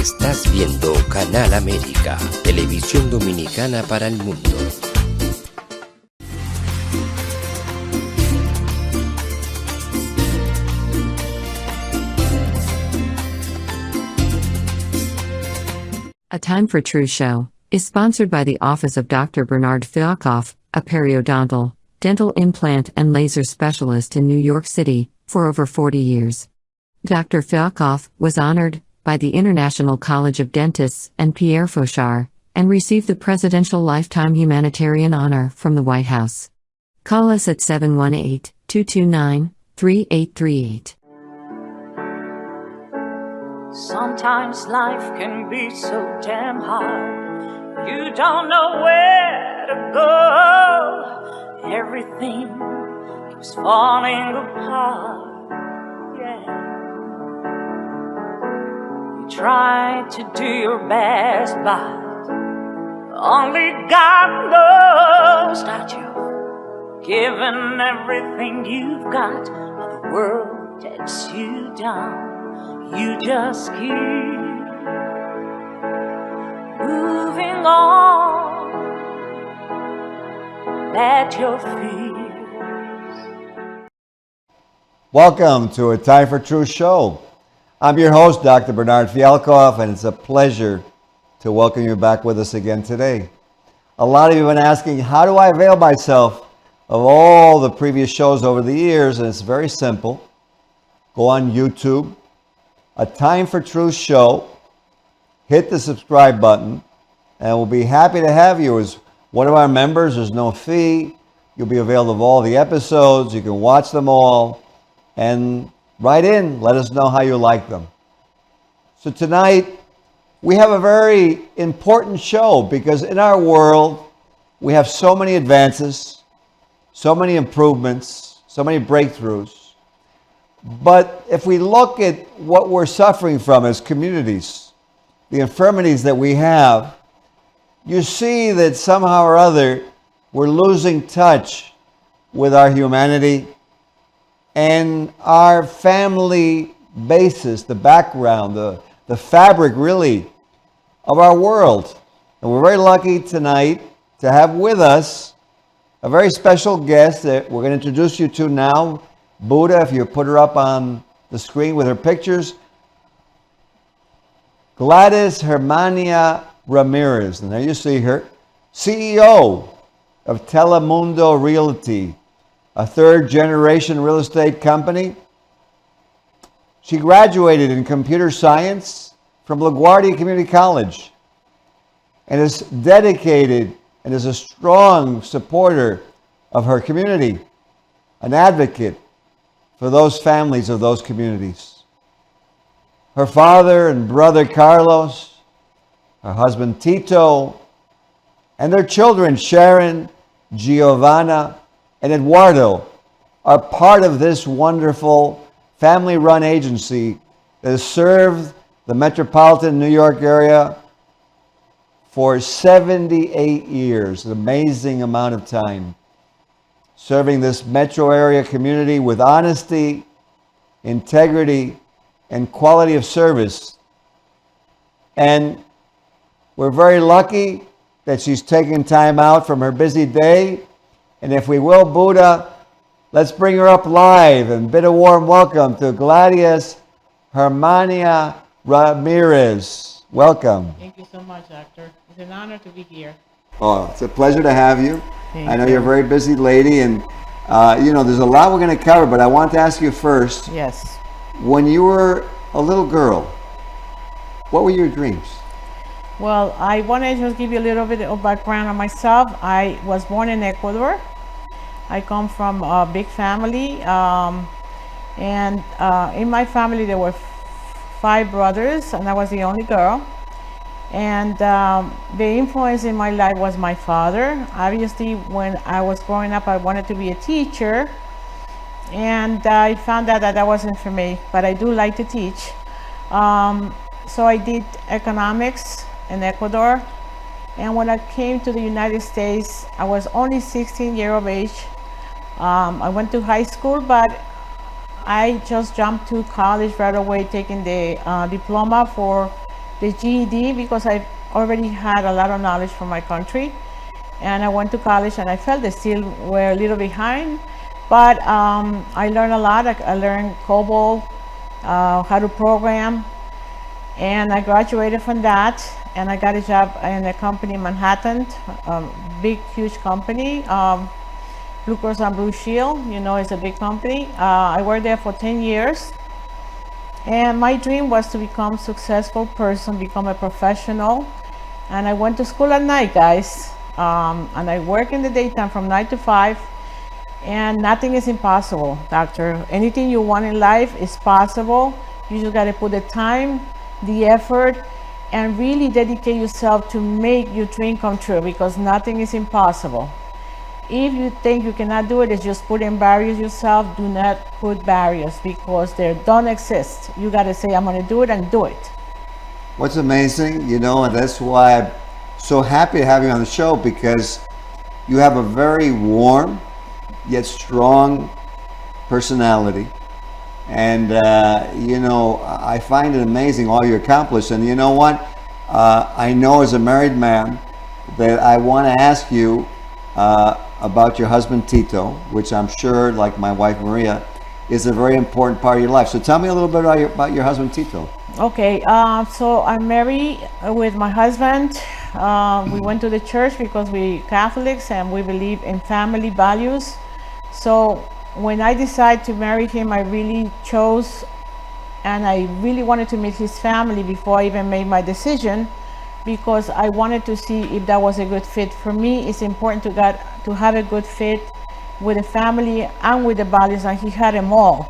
Estás viendo Canal América, televisión dominicana para el mundo. A Time for Truth show is sponsored by the Office of Dr. Bernard Fialkoff, a periodontal, dental implant and laser specialist in New York City, for over 40 years. Dr. Fialkoff was honored by the International College of Dentists and Pierre Fauchard, and received the Presidential Lifetime Humanitarian Honor from the White House. Call us at 718-229-3838. Sometimes life can be so damn hard. You don't know where to go. Everything keeps falling apart. Yeah. You try to do your best, but only God knows that you've given everything you've got, but the world takes you down. You just keep moving on. Let your fears. Welcome to A Time for Truth show. I'm your host, Dr. Bernard Fialkoff, and it's a pleasure to welcome you back with us again today. A lot of you have been asking, how do I avail myself of all the previous shows over the years? And it's very simple. Go on YouTube, A Time for Truth show, hit the subscribe button, and we'll be happy to have you as one of our members. There's no fee. You'll be availed of all the episodes. You can watch them all and write in. Let us know how you like them. So tonight, we have a very important show because in our world, we have so many advances, so many improvements, so many breakthroughs. But if we look at what we're suffering from as communities, the infirmities that we have, you see that somehow or other we're losing touch with our humanity and our family basis, the background, the fabric really of our world. And we're very lucky tonight to have with us a very special guest that we're going to introduce you to now. Buddha, if you put her up on the screen with her pictures. Gladys Germania Ramirez, and there you see her, CEO of Telemundo Realty, a third-generation real estate company. She graduated in computer science from LaGuardia Community College and is dedicated and is a strong supporter of her community, an advocate for those families of those communities. Her father and brother Carlos, her husband Tito, and their children Sharon, Giovanna, and Eduardo are part of this wonderful family-run agency that has served the metropolitan New York area for 78 years, an amazing amount of time, serving this metro area community with honesty, integrity, and quality of service. And we're very lucky that she's taken time out from her busy day. And if we will, Buddha, let's bring her up live and bid a warm welcome to Gladys Germania Ramirez. Welcome. Thank you so much, Doctor. It's an honor to be here. Oh, it's a pleasure to have you. Thank I know you. you're a very busy lady, and there's a lot we're going to cover, but I want to ask you first, Yes. when you were a little girl, what were your dreams? Well, I want to just give you a little bit of background on myself. I was born in Ecuador. I come from a big family, and in my family there were 5 brothers, and I was the only girl. And the influence in my life was my father. Obviously, when I was growing up, I wanted to be a teacher, and I found out that that wasn't for me, but I do like to teach. So I did economics in Ecuador, and when I came to the United States, I was only 16 years of age. I went to high school, but I just jumped to college right away, taking the diploma for the GED because I already had a lot of knowledge from my country. And I went to college and I felt they still were a little behind. But I learned a lot. I learned COBOL, how to program. And I graduated from that. And I got a job in a company in Manhattan, big, huge company. Blue Cross and Blue Shield, you know, it's a big company. I worked there for 10 years. And my dream was to become a successful person, become a professional. And I went to school at night, guys. And I work in the daytime from 9 to 5. And nothing is impossible, doctor. Anything you want in life is possible. You just got to put the time, the effort, and really dedicate yourself to make your dream come true, because nothing is impossible. If you think you cannot do it, it's just putting barriers yourself. Do not put barriers, because they don't exist. You got to say, I'm going to do it, and do it. What's amazing, you know, and that's why I'm so happy to have you on the show, because you have a very warm yet strong personality. And, you know, I find it amazing all you accomplished. And you know what? I know as a married man that I want to ask you about your husband Tito, which I'm sure, like my wife Maria, is a very important part of your life. So tell me a little bit about your husband Tito. Okay, so I'm married with my husband. We went to the church because we're Catholics and we believe in family values. So when I decided to marry him, I really chose, and I really wanted to meet his family before I even made my decision, because I wanted to see if that was a good fit. For me, it's important to have a good fit with the family and with the values, and he had them all.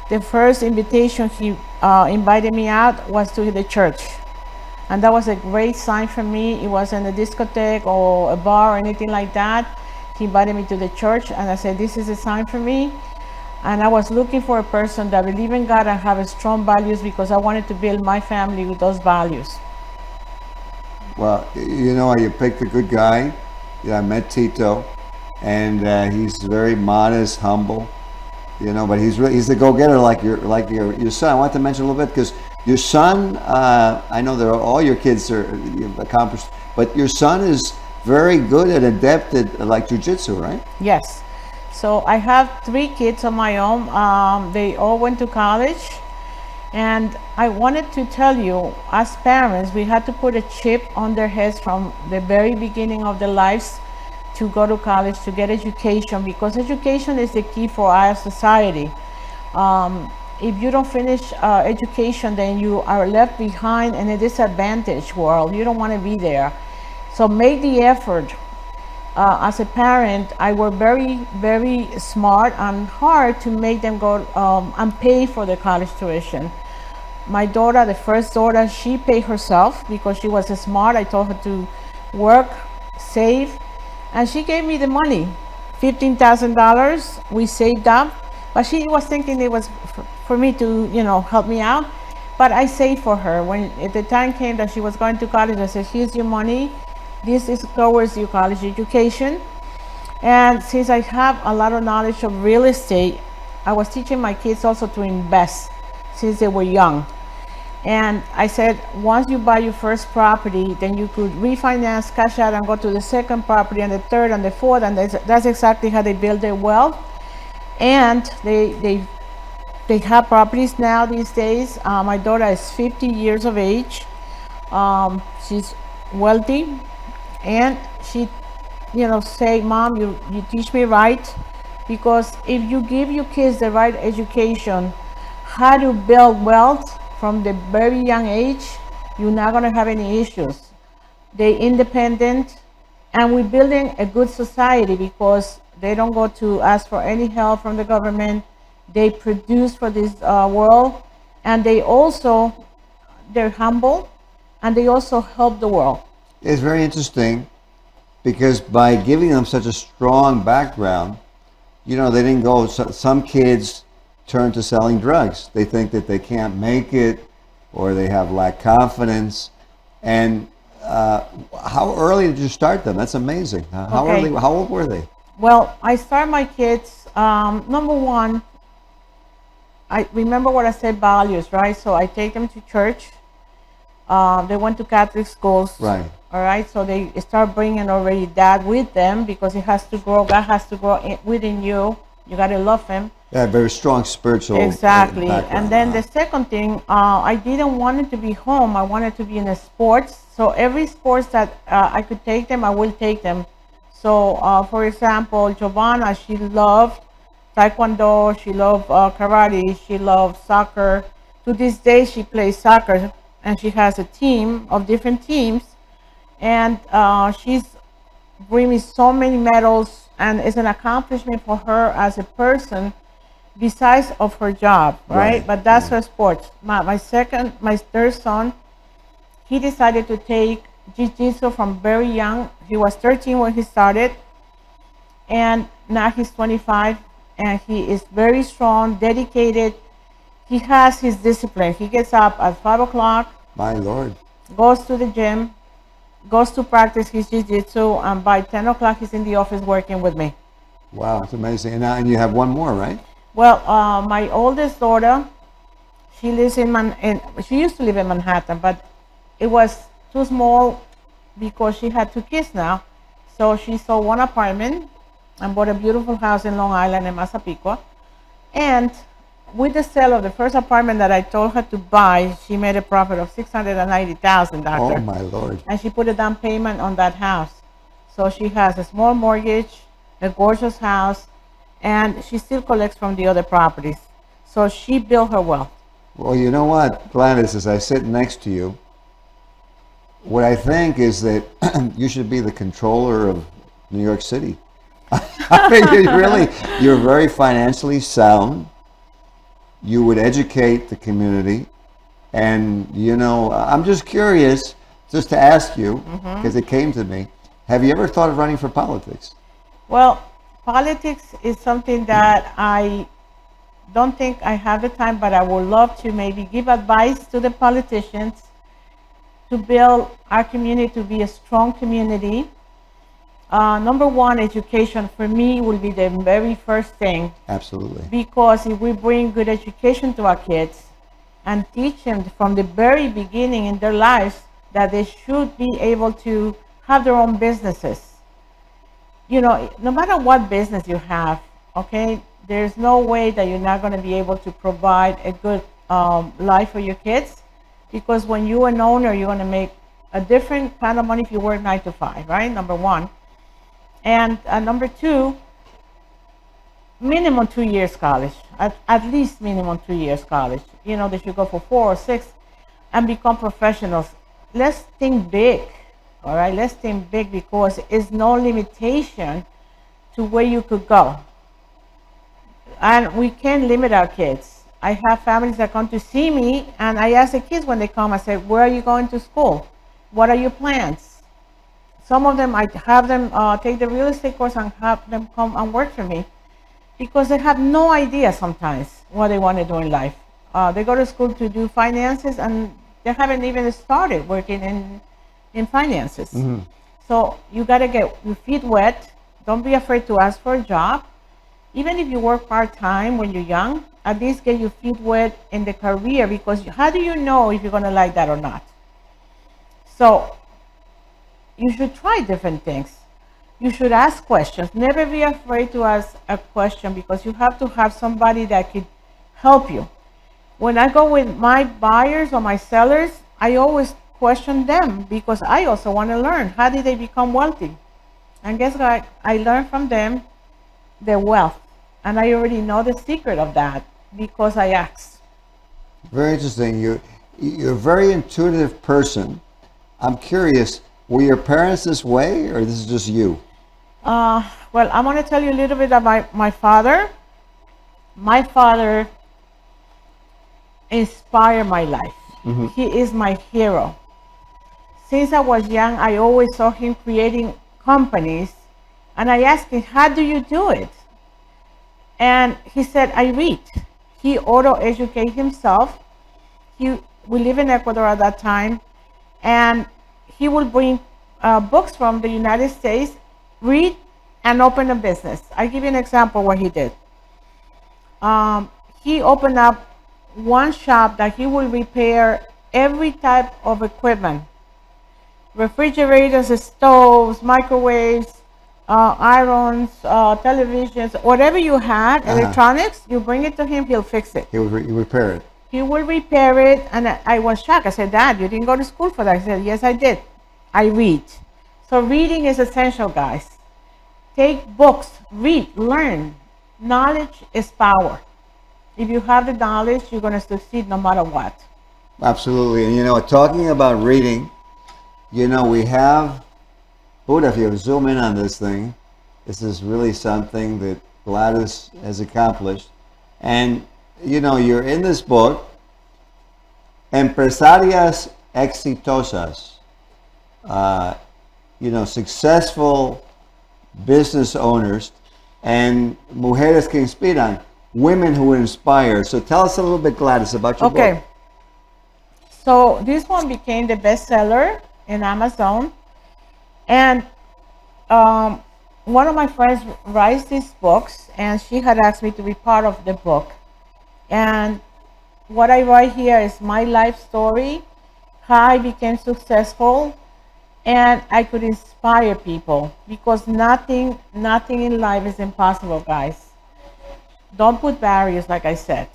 The first invitation he invited me out was to the church, and that was a great sign for me. It wasn't a discotheque or a bar or anything like that. He invited me to the church, and I said, this is a sign for me. And I was looking for a person that believed in God and have strong values, because I wanted to build my family with those values. Well, you know, you picked a good guy. Yeah, I met Tito, and he's very modest, humble, you know, but he's a go-getter like your son. I want to mention a little bit, because your son, I know that all your kids are accomplished, but your son is very good and adept at like jiu-jitsu, right? Yes. So I have 3 kids of my own. They all went to college. And I wanted to tell you, as parents, we had to put a chip on their heads from the very beginning of their lives to go to college, to get education, because education is the key for our society. If you don't finish education, then you are left behind in a disadvantaged world. You don't want to be there. So make the effort. As a parent, I work very, very smart and hard to make them go and pay for the college tuition. My daughter, the first daughter, she paid herself because she was smart. I told her to work, save, and she gave me the money, $15,000. We saved up, but she was thinking it was for me to, you know, help me out. But I saved for her. When at the time came that she was going to college, I said, here's your money. This is towards your college education. And since I have a lot of knowledge of real estate, I was teaching my kids also to invest since they were young. And I said, once you buy your first property, then you could refinance, cash out, and go to the second property, and the third, and the fourth. And that's exactly how they build their wealth. And they have properties now these days. My daughter is 50 years of age. She's wealthy. And she, you know, say, Mom, you teach me right, because if you give your kids the right education, how to build wealth from the very young age, you're not going to have any issues. They're independent, and we're building a good society because they don't go to ask for any help from the government. They produce for this world, and they're humble, and they also help the world. It's very interesting, because by giving them such a strong background, you know, they didn't go, some kids turn to selling drugs. They think that they can't make it, or they have lack confidence. And how early did you start them? That's amazing. How old were they? Well, I start my kids, number one, I remember what I said, values, right? So I take them to church. They went to Catholic schools. Right. All right. So they start bringing already that with them because it has to grow. God has to grow within you. You got to love Him. Yeah, very strong spiritual Exactly. background. And then the second thing, I didn't want it to be home. I wanted to be in the sports. So every sports that I could take them, I will take them. So, for example, Giovanna, she loved Taekwondo, she loved karate, she loved soccer. To this day, she plays soccer, and she has a team of different teams. And she's bring me so many medals, and it's an accomplishment for her as a person besides of her job, right? But that's her sports. My third son, he decided to take jiu-jitsu from very young. He was 13 when he started, and now he's 25, and he is very strong, dedicated. He has his discipline. He gets up at 5 o'clock. My Lord. Goes to the gym, goes to practice his jiu-jitsu, and by 10 o'clock he's in the office working with me. Wow, it's amazing. And you have one more, right? Well, my oldest daughter, she lives she used to live in Manhattan, but it was too small because she had 2 kids now. So she sold one apartment and bought a beautiful house in Long Island in Massapequa. And with the sale of the first apartment that I told her to buy, she made a profit of $690,000, doctor. Oh my Lord. And she put a down payment on that house. So she has a small mortgage, a gorgeous house, and she still collects from the other properties. So she built her wealth. Well, you know what, Gladys, as I sit next to you, what I think is that you should be the controller of New York City. I mean, you're very financially sound. You would educate the community. And, you know, I'm just curious, just to ask you, because it came to me, have you ever thought of running for politics? Well, politics is something that I don't think I have the time, but I would love to maybe give advice to the politicians to build our community to be a strong community. Number one, education for me will be the very first thing. Absolutely. Because if we bring good education to our kids and teach them from the very beginning in their lives that they should be able to have their own businesses. You know, no matter what business you have, okay, there's no way that you're not going to be able to provide a good life for your kids, because when you're an owner, you're going to make a different kind of money if you work 9 to 5, right? Number one. And number two, minimum 2 years college, at least minimum 2 years college. You know, they should go for 4 or 6 and become professionals. Let's think big, all right? Let's think big, because it's no limitation to where you could go. And we can't limit our kids. I have families that come to see me, and I ask the kids when they come, I say, where are you going to school? What are your plans? Some of them, I have them take the real estate course and have them come and work for me, because they have no idea sometimes what they want to do in life. They go to school to do finances, and they haven't even started working in finances. Mm-hmm. So you got to get your feet wet. Don't be afraid to ask for a job. Even if you work part-time when you're young, at least get your feet wet in the career, because how do you know if you're going to like that or not? So you should try different things. You should ask questions. Never be afraid to ask a question, because you have to have somebody that could help you. When I go with my buyers or my sellers, I always question them, because I also want to learn. How did they become wealthy? And guess what? I learned from them their wealth. And I already know the secret of that because I asked. Very interesting. You're a very intuitive person. I'm curious, were your parents this way, or this is just you? Well, I'm going to tell you a little bit about my father. My father inspired my life. Mm-hmm. He is my hero. Since I was young, I always saw him creating companies, and I asked him, how do you do it? And he said, I read. He auto-educated himself. We live in Ecuador at that time, and he will bring books from the United States, read, and open a business. I give you an example what he did. He opened up one shop that he will repair every type of equipment. Refrigerators, stoves, microwaves, irons, televisions, whatever you had, electronics, you bring it to him, he'll fix it. He would repair it. He will repair it, and I was shocked. I said, Dad, you didn't go to school for that. He said, yes, I did. I read. So reading is essential, guys. Take books, read, learn. Knowledge is power. If you have the knowledge, you're going to succeed no matter what. Absolutely. And you know, talking about reading, you know, we have, Buddha, if you zoom in on this thing, this is really something that Gladys has accomplished. And, you know, you're in this book, Empresarias Exitosas, you know, successful business owners, and Mujeres que Inspiran, women who inspire. So tell us a little bit, Gladys, about your book. Okay. So this one became the bestseller in Amazon, and one of my friends writes these books, and she had asked me to be part of the book. And what I write here is my life story, how I became successful, and I could inspire people, because nothing in life is impossible, guys. Don't put barriers, like I said.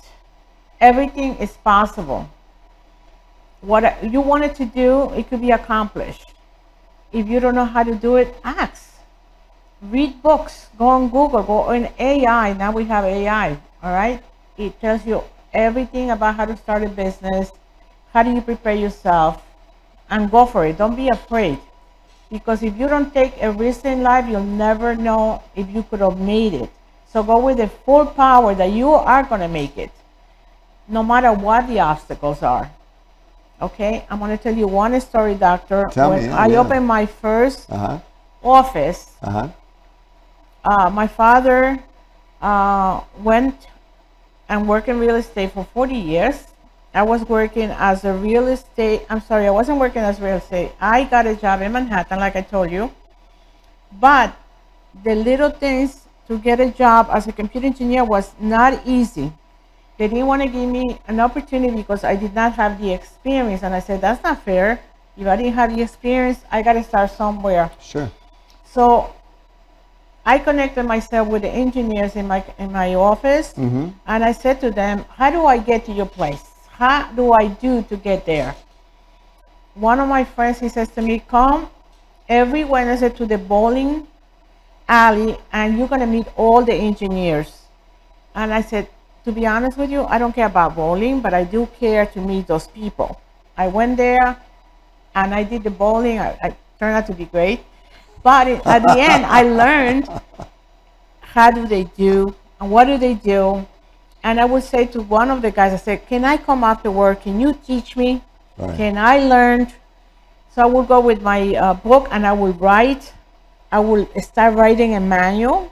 Everything is possible. What you wanted to do, it could be accomplished. If you don't know how to do it, ask. Read books, go on Google, go on AI. Now we have AI, all right? It tells you everything about how to start a business, how do you prepare yourself, and go for it. Don't be afraid. Because if you don't take a risk in life, you'll never know if you could have made it. So go with the full power that you are going to make it, no matter what the obstacles are. Okay, I'm going to tell you one story, Doctor. When I opened my first office, my father went and worked in real estate for 40 years. I was working as a real estate, I wasn't working as real estate. I got a job in Manhattan, like I told you. But the little things to get a job as a computer engineer was not easy. They didn't want to give me an opportunity because I did not have the experience. And I said, that's not fair. If I didn't have the experience, I got to start somewhere. Sure. So I connected myself with the engineers in my office. And I said to them, how do I get to your place? How do I do to get there? One of my friends, he says to me, come every Wednesday to the bowling alley and you're going to meet all the engineers. And I said, to be honest with you, I don't care about bowling, but I do care to meet those people. I went there and I did the bowling. I turned out to be great. But at the end, I learned how do they do and what do they do. And I would say to one of the guys, I said, can I come after work? Can you teach me? Right. Can I learn? So I would go with my book and I would write. I will start writing a manual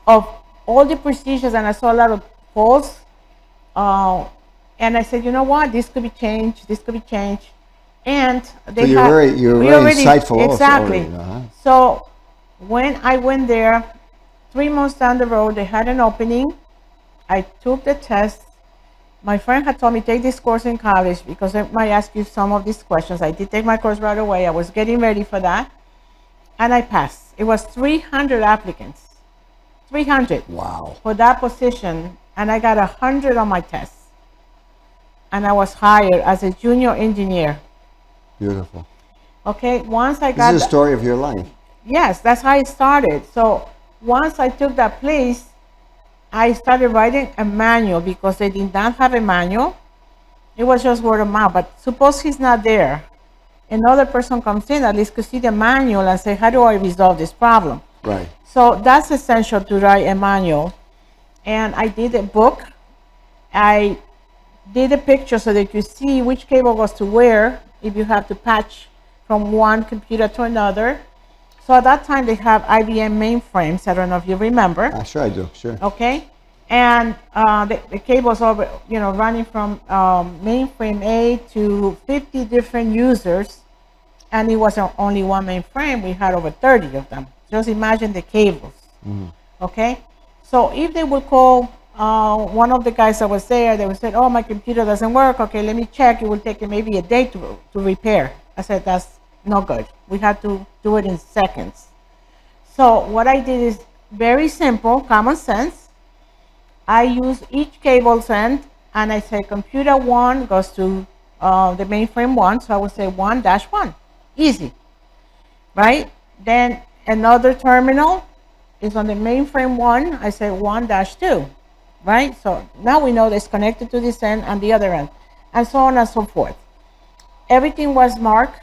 of all the procedures, and I saw a lot of faults. And I said, you know what? This could be changed. This could be changed. And they you're very insightful. Exactly. So when I went there, 3 months down the road, they had an opening. I took the test. My friend had told me, take this course in college because I might ask you some of these questions. I did take my course right away. I was getting ready for that. And I passed. It was 300 applicants. 300. Wow. For that position. And I got 100 on my test. And I was hired as a junior engineer. Beautiful. Okay, once I got... This is the story of your life. Yes, that's how it started. So once I took that place, I started writing a manual because they did not have a manual. It was just word of mouth. But suppose he's not there. Another person comes in, at least could see the manual and say, how do I resolve this problem? Right. So that's essential to write a manual. And I did a book. I did a picture so that you see which cable goes to where if you have to patch from one computer to another. So at that time they have IBM mainframes. I don't know if you remember. Sure I do, sure. Okay. And the cables are, running from mainframe A to 50 different users. And it wasn't only one mainframe. We had over 30 of them. Just imagine the cables. Okay. So if they would call one of the guys that was there, they said, oh, my computer doesn't work. Okay, let me check. It will take maybe a day to repair. I said, that's no good. We had to do it in seconds. So what I did is very simple, common sense. I use each cable end, and I say computer 1 goes to the mainframe 1. So I would say 1-1. Easy, right? Then another terminal is on the mainframe 1. I say 1-2. Right? So now we know it's connected to this end and the other end, and so on and so forth. Everything was marked,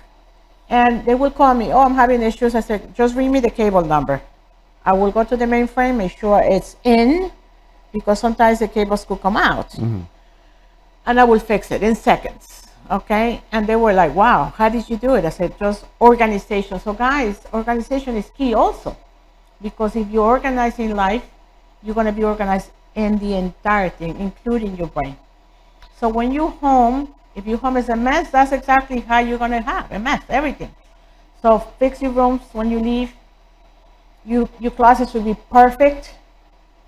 and they will call me, oh, I'm having issues. I said, just read me the cable number. I will go to the mainframe, make sure it's in, because sometimes the cables could come out. And I will fix it in seconds. Okay? And they were like, wow, how did you do it? I said, just organization. So guys, organization is key also, because if you're organized in life, you're going to be organized in the entire thing, including your brain. So when you're home, if your home is a mess, that's exactly how you're going to have a mess, everything. So fix your rooms when you leave. Your closet should be perfect.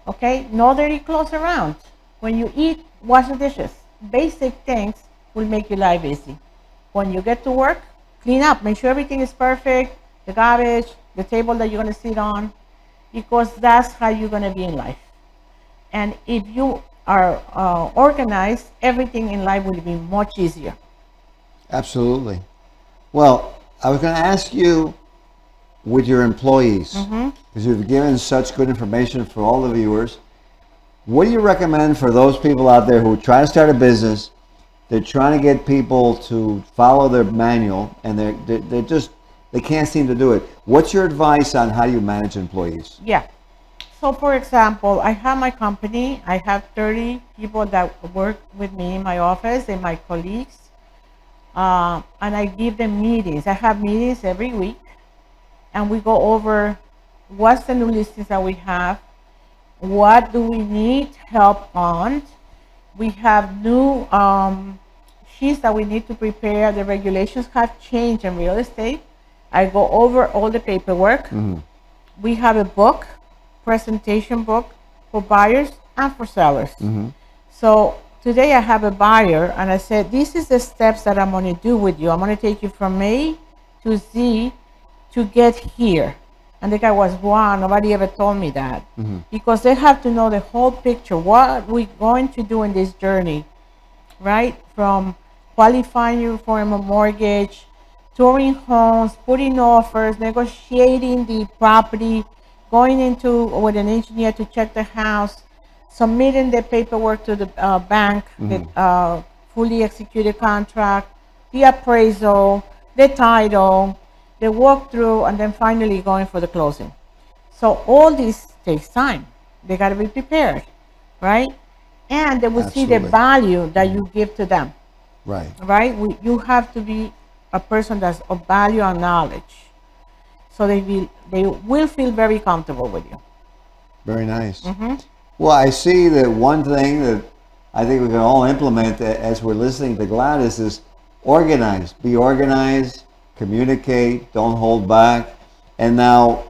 Okay? No dirty clothes around. When you eat, wash the dishes. Basic things will make your life easy. When you get to work, clean up. Make sure everything is perfect. The garbage, the table that you're going to sit on, because that's how you're going to be in life. And if you are organized, everything in life will be much easier. Absolutely. Well, I was going to ask you, with your employees, because you've given such good information for all the viewers, what do you recommend for those people out there who try to start a business? They're trying to get people to follow their manual, and they can't seem to do it. What's your advice on how you manage employees? Yeah. So for example, I have my company. I have 30 people that work with me in my office and my colleagues. And I give them meetings. I have meetings every week. And we go over what's the new listings that we have. What do we need help on? We have new sheets that we need to prepare. The regulations have changed in real estate. I go over all the paperwork. We have a book, presentation book, for buyers and for sellers. So today I have a buyer, and I said, this is the steps that I'm going to do with you. I'm going to take you from A to Z to get here. And the guy was, wow, nobody ever told me that. Because they have to know the whole picture, what we're going to do in this journey, right? From qualifying you for a mortgage, touring homes, putting offers, negotiating the property, going into with an engineer to check the house, submitting the paperwork to the bank, the fully executed contract, the appraisal, the title, the walkthrough, and then finally going for the closing. So all this takes time. They got to be prepared, right? And they will see the value that you give to them. Right. Right? You have to be a person that's of value and knowledge. So they will feel very comfortable with you. Very nice. Well, I see that one thing that I think we can all implement as we're listening to Gladys is organize. Be organized, communicate, don't hold back. And now,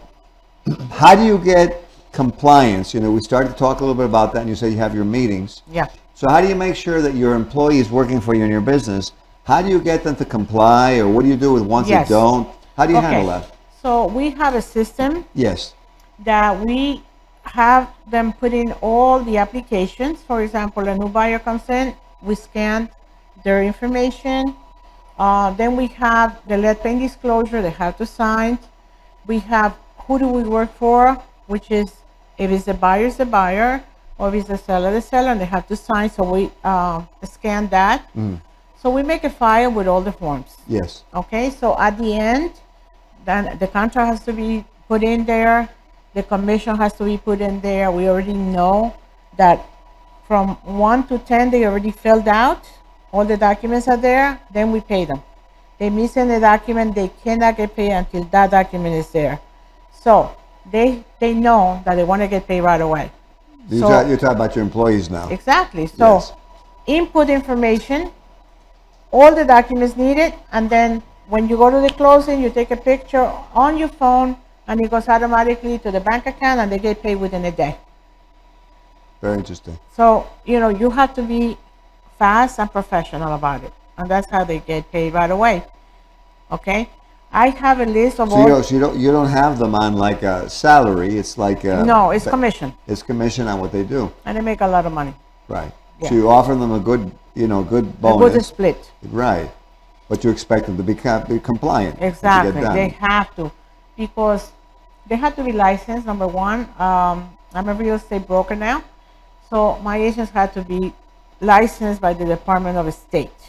how do you get compliance? You know, we started to talk a little bit about that, and you said you have your meetings. Yeah. So how do you make sure that your employees working for you in your business, how do you get them to comply, or what do you do with ones that don't? How do you handle that? So we have a system Yes. that we have them put in all the applications. For example, a new buyer comes in, we scan their information. Then we have the lead paint disclosure they have to sign. We have who do we work for, which is if it's the buyer, it's the buyer, or if it's the seller, and they have to sign. So we scan that. So we make a file with all the forms. Yes. Okay, so at the end, then the contract has to be put in there. The commission has to be put in there. We already know that from 1 to 10, they already filled out. All the documents are there. Then we pay them. They missing the document, they cannot get paid until that document is there. So they know that they want to get paid right away. You're talking about your employees now. Exactly. So input information, all the documents needed, and then when you go to the closing, you take a picture on your phone, and it goes automatically to the bank account, and they get paid within a day. Very interesting. So, you have to be fast and professional about it. And that's how they get paid right away. Okay? I have a list of all. So you don't have them on like a salary. It's like No, it's commission. It's commission on what they do. And they make a lot of money. Right. Yeah. So you offer them a good, good A bonus. good split. Right. But you expect them to be compliant. to Exactly. get done. They have to. Because they have to be licensed, number one. I'm a real estate broker now. So my agents had to be licensed by the Department of State.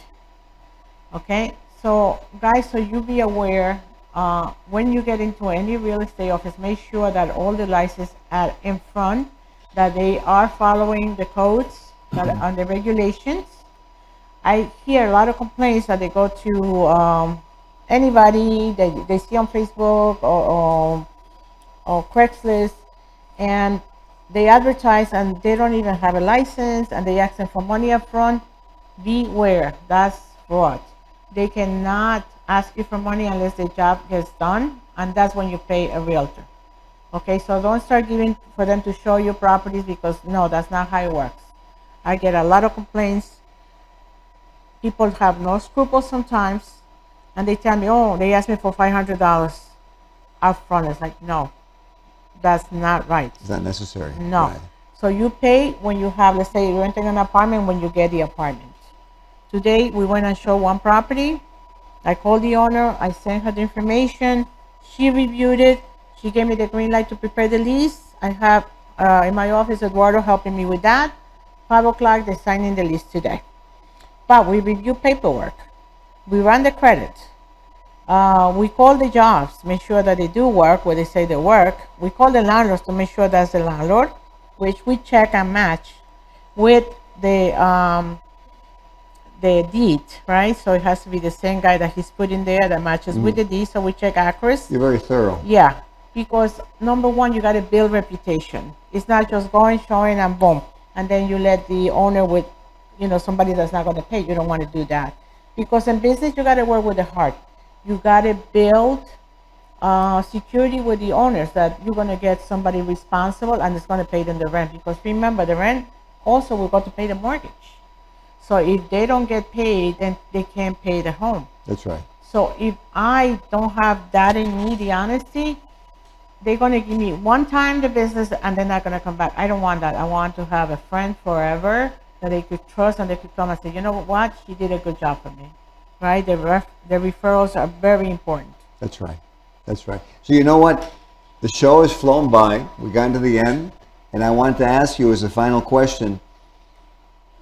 Okay? So guys, so you be aware, when you get into any real estate office, make sure that all the licenses are in front, that they are following the codes and the regulations. I hear a lot of complaints that they go to anybody they see on Facebook or Craigslist, and they advertise and they don't even have a license, and they ask them for money up front. Beware, that's fraud. They cannot ask you for money unless the job gets done, and that's when you pay a realtor. Okay, so don't start giving for them to show you properties, because no, that's not how it works. I get a lot of complaints. People have no scruples sometimes, and they tell me, oh, they asked me for $500 up front. It's like, no, that's not right. It's not necessary. No. Right. So you pay when you have, let's say you're renting an apartment, when you get the apartment. Today we went and showed one property. I called the owner, I sent her the information, she reviewed it, she gave me the green light to prepare the lease. I have in my office Eduardo helping me with that. 5 o'clock, they're signing the lease today. But we review paperwork, we run the credit, we call the jobs, make sure that they do work where they say they work. We call the landlords to make sure that's the landlord, which we check and match with the deed, right? So it has to be the same guy that he's put in there that matches with the deed. So we check accuracy. You're very thorough. Yeah, because number one, you got to build reputation. It's not just going, showing, and boom, and then you let the owner with, somebody that's not going to pay. You don't want to do that, because in business you got to work with the heart. You got to build security with the owners that you're going to get somebody responsible and it's going to pay them the rent. Because remember, the rent also will go to pay the mortgage. So if they don't get paid, then they can't pay the home. That's right. So if I don't have that in me, the honesty, they're going to give me one time the business and they're not going to come back. I don't want that. I want to have a friend forever that they could trust, and they could come and say, you know what, she did a good job for me, right? The referrals are very important. That's right. That's right. So you know what? The show has flown by. We got to the end, and I wanted to ask you as a final question,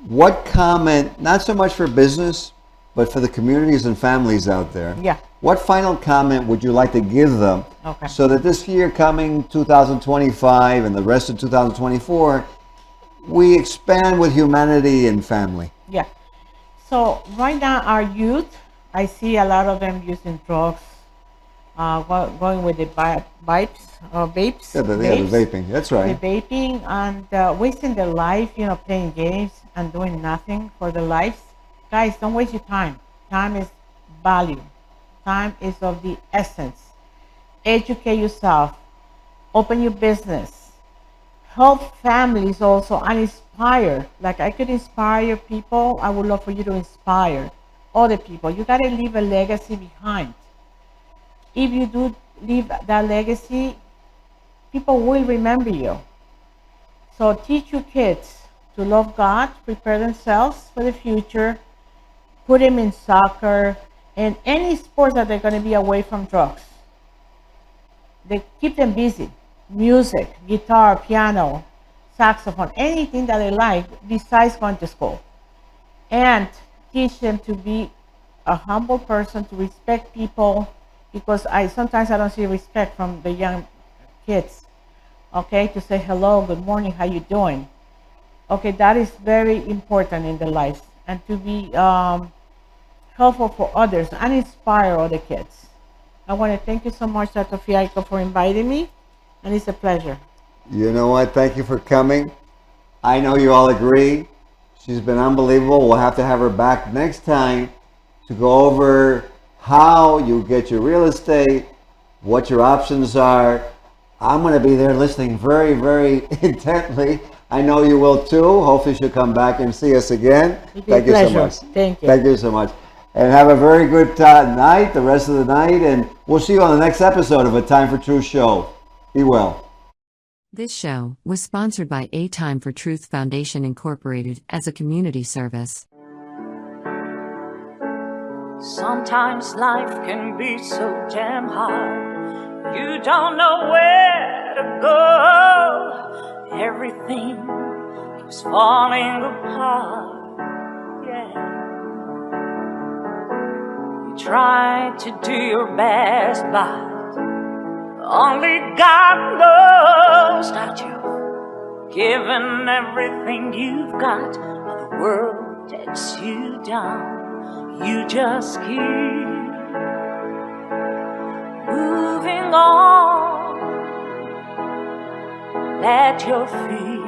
what comment, not so much for business, but for the communities and families out there, Yeah. what final comment would you like to give them Okay. so that this year coming 2025 and the rest of 2024, we expand with humanity and family? Yeah. So right now, our youth, I see a lot of them using drugs, going with the vapes or vapes. Yeah, the vaping. That's right. The vaping and wasting their life, playing games and doing nothing for their lives. Guys, don't waste your time. Time is value. Time is of the essence. Educate yourself. Open your business. Help families also and inspire. Like I could inspire people, I would love for you to inspire other people. You got to leave a legacy behind. If you do leave that legacy, people will remember you. So teach your kids to love God, prepare themselves for the future, put them in soccer and any sports that they're going to be away from drugs. They keep them busy. Music, guitar, piano, saxophone, anything that they like besides going to school. And teach them to be a humble person, to respect people, because sometimes I don't see respect from the young kids. Okay, to say hello, good morning, how you doing? Okay, that is very important in their lives, and to be helpful for others and inspire other kids. I want to thank you so much, Dr. Fialkoff, for inviting me, and it's a pleasure. You know what? Thank you for coming. I know you all agree. She's been unbelievable. We'll have to have her back next time to go over how you get your real estate, what your options are. I'm going to be there listening very, very intently. I know you will too. Hopefully she'll come back and see us again. Thank you so much. Thank you. Thank you so much. And have a very good night, the rest of the night, and we'll see you on the next episode of A Time for Truth show. Be well. This show was sponsored by A Time for Truth Foundation Incorporated as a community service. Sometimes life can be so damn hard. You don't know where to go. Everything keeps falling apart. Yeah. You try to do your best, but only God knows that you've given everything you've got, but the world takes you down. You just keep moving on. Let your feet